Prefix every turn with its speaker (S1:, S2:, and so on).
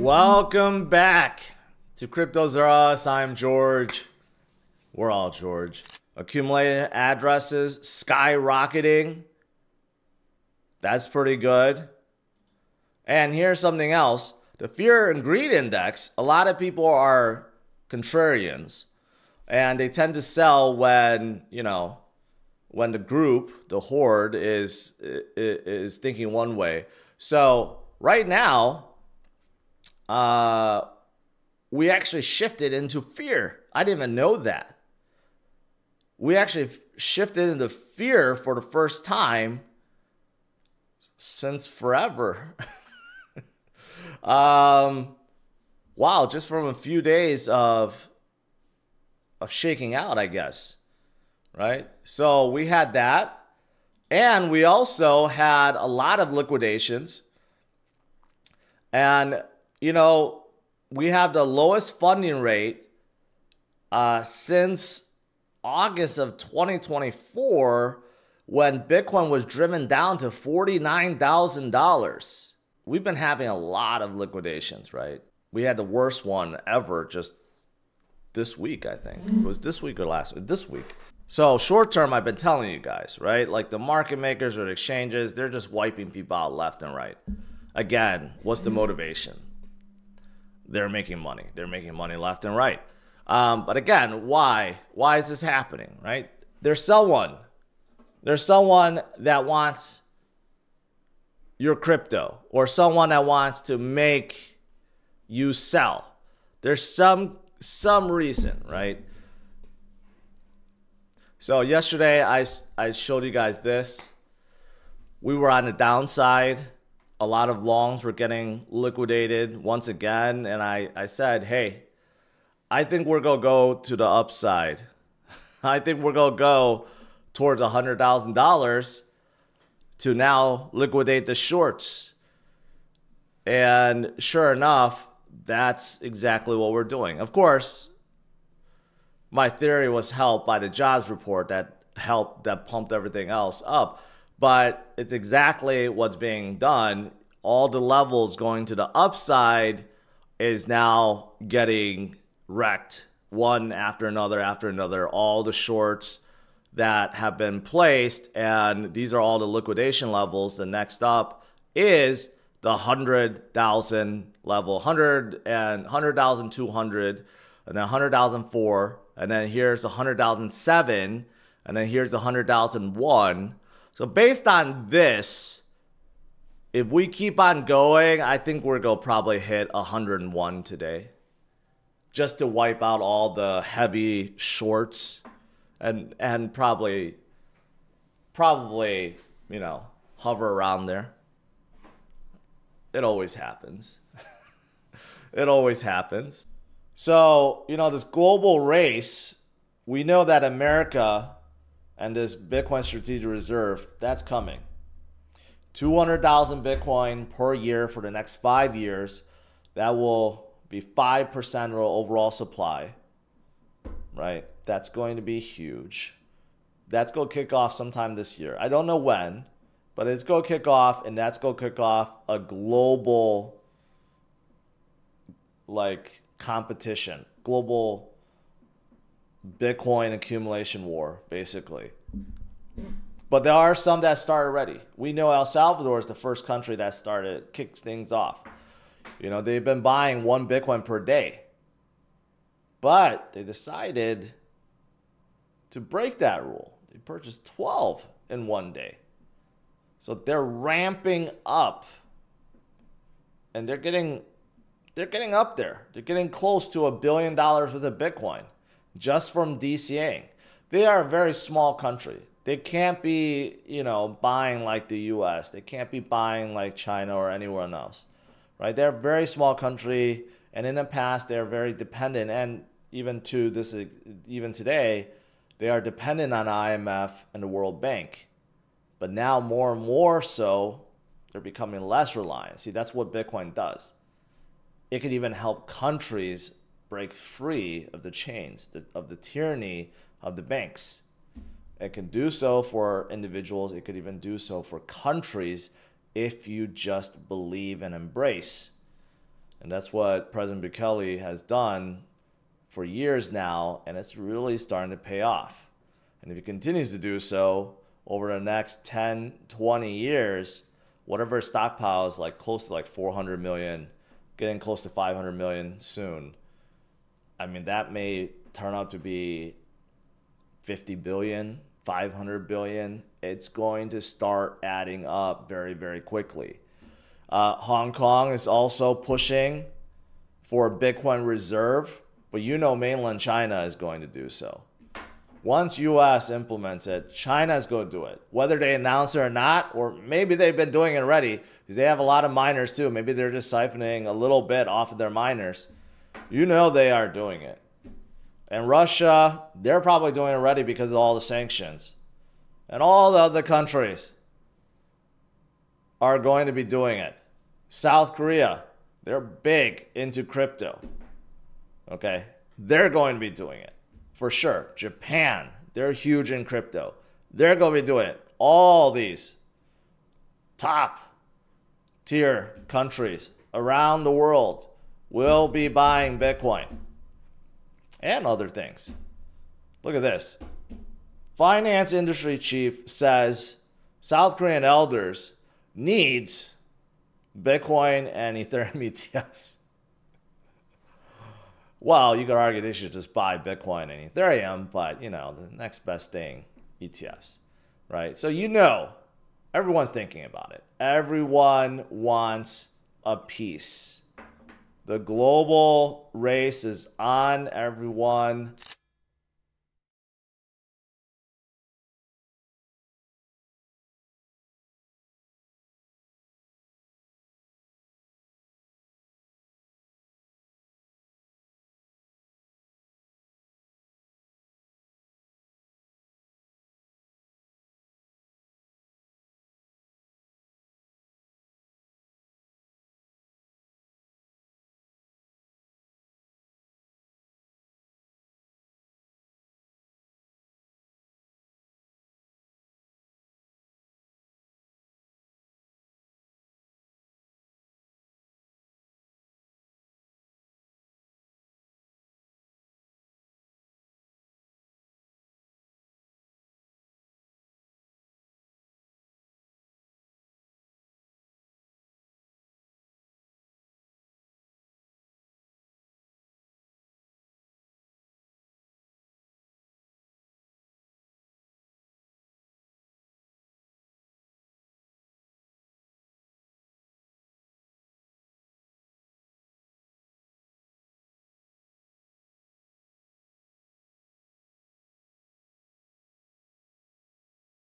S1: Welcome back to CryptosRUs. I'm George. We're all George. Accumulated addresses skyrocketing. That's pretty good. And here's something else. The fear and greed index, a lot of people are contrarians. And they tend to sell when, when the group, the horde, is thinking one way. So right now, we actually shifted into fear. I didn't even know that. We actually shifted into fear for the first time since forever. Wow, just from a few days of shaking out, I guess. Right? So we had that. And we also had a lot of liquidations. And we have the lowest funding rate since August of 2024 when Bitcoin was driven down to $49,000. We've been having a lot of liquidations, right? We had the worst one ever just this week, I think. It was this week or last week? This week. So short term, I've been telling you guys, right? Like the market makers or the exchanges, they're just wiping people out left and right. Again, what's the motivation? They're making money. They're making money left and right. But again, why? Why is this happening, right? There's someone that wants your crypto or someone that wants to make you sell. There's some reason, right? So yesterday I showed you guys this. We were on the downside. A lot of longs were getting liquidated once again. And I said, hey, I think we're going to go to the upside. I think we're going to go towards $100,000 to now liquidate the shorts. And sure enough, that's exactly what we're doing. Of course, my theory was helped by the jobs report that pumped everything else up. But it's exactly what's being done. All the levels going to the upside is now getting wrecked one after another. All the shorts that have been placed, and these are all the liquidation levels. The next up is the 100,000 level, 100 and 100,200, and then 100,004, and then here's the 100,007, and then here's the 100,001. So based on this, if we keep on going, I think we're going to probably hit 101 today. Just to wipe out all the heavy shorts and probably, hover around there. It always happens. It always happens. So, this global race, we know that America and this Bitcoin strategic reserve, that's coming. 200,000 Bitcoin per year for the next 5 years. That will be 5% of our overall supply, right? That's going to be huge. That's going to kick off sometime this year. I don't know when, but it's going to kick off, and that's going to kick off a global, competition, global Bitcoin accumulation war, basically. But there are some that started already. We know El Salvador is the first country that kicked things off. They've been buying 1 Bitcoin per day. But they decided to break that rule. They purchased 12 in 1 day. So they're ramping up. And they're getting up there. They're getting close to $1 billion worth of Bitcoin just from DCAing. They are a very small country. They can't be, buying like the US. They can't be buying like China or anywhere else, right? They're a very small country, and in the past they're very dependent, and even today, they are dependent on IMF and the World Bank. But now more and more so, they're becoming less reliant. See, that's what Bitcoin does. It can even help countries break free of the chains, of the tyranny of the banks. It can do so for individuals. It could even do so for countries if you just believe and embrace And that's what President Bukele has done for years now, and it's really starting to pay off. And if he continues to do so over the next 10, 20 years, whatever stockpile is like close to like 400 million, getting close to 500 million soon. I mean, that may turn out to be 50 billion, 500 billion. It's going to start adding up very, very quickly. Hong Kong is also pushing for a Bitcoin reserve, but you know mainland China is going to do so. Once US implements it, China is going to do it. Whether they announce it or not, or maybe they've been doing it already, because they have a lot of miners too. Maybe they're just siphoning a little bit off of their miners. You know they are doing it. And Russia, they're probably doing it already because of all the sanctions. And all the other countries are going to be doing it. South Korea, they're big into crypto. Okay? They're going to be doing it. For sure. Japan, they're huge in crypto. They're going to be doing it. All these top tier countries around the world will be buying Bitcoin and other things. Look at this. Finance industry chief says South Korean elders needs Bitcoin and Ethereum ETFs. Well, you could argue they should just buy Bitcoin and Ethereum, but, you know, the next best thing, ETFs, right? So, you know, everyone's thinking about it. Everyone wants a piece. The global race is on, everyone.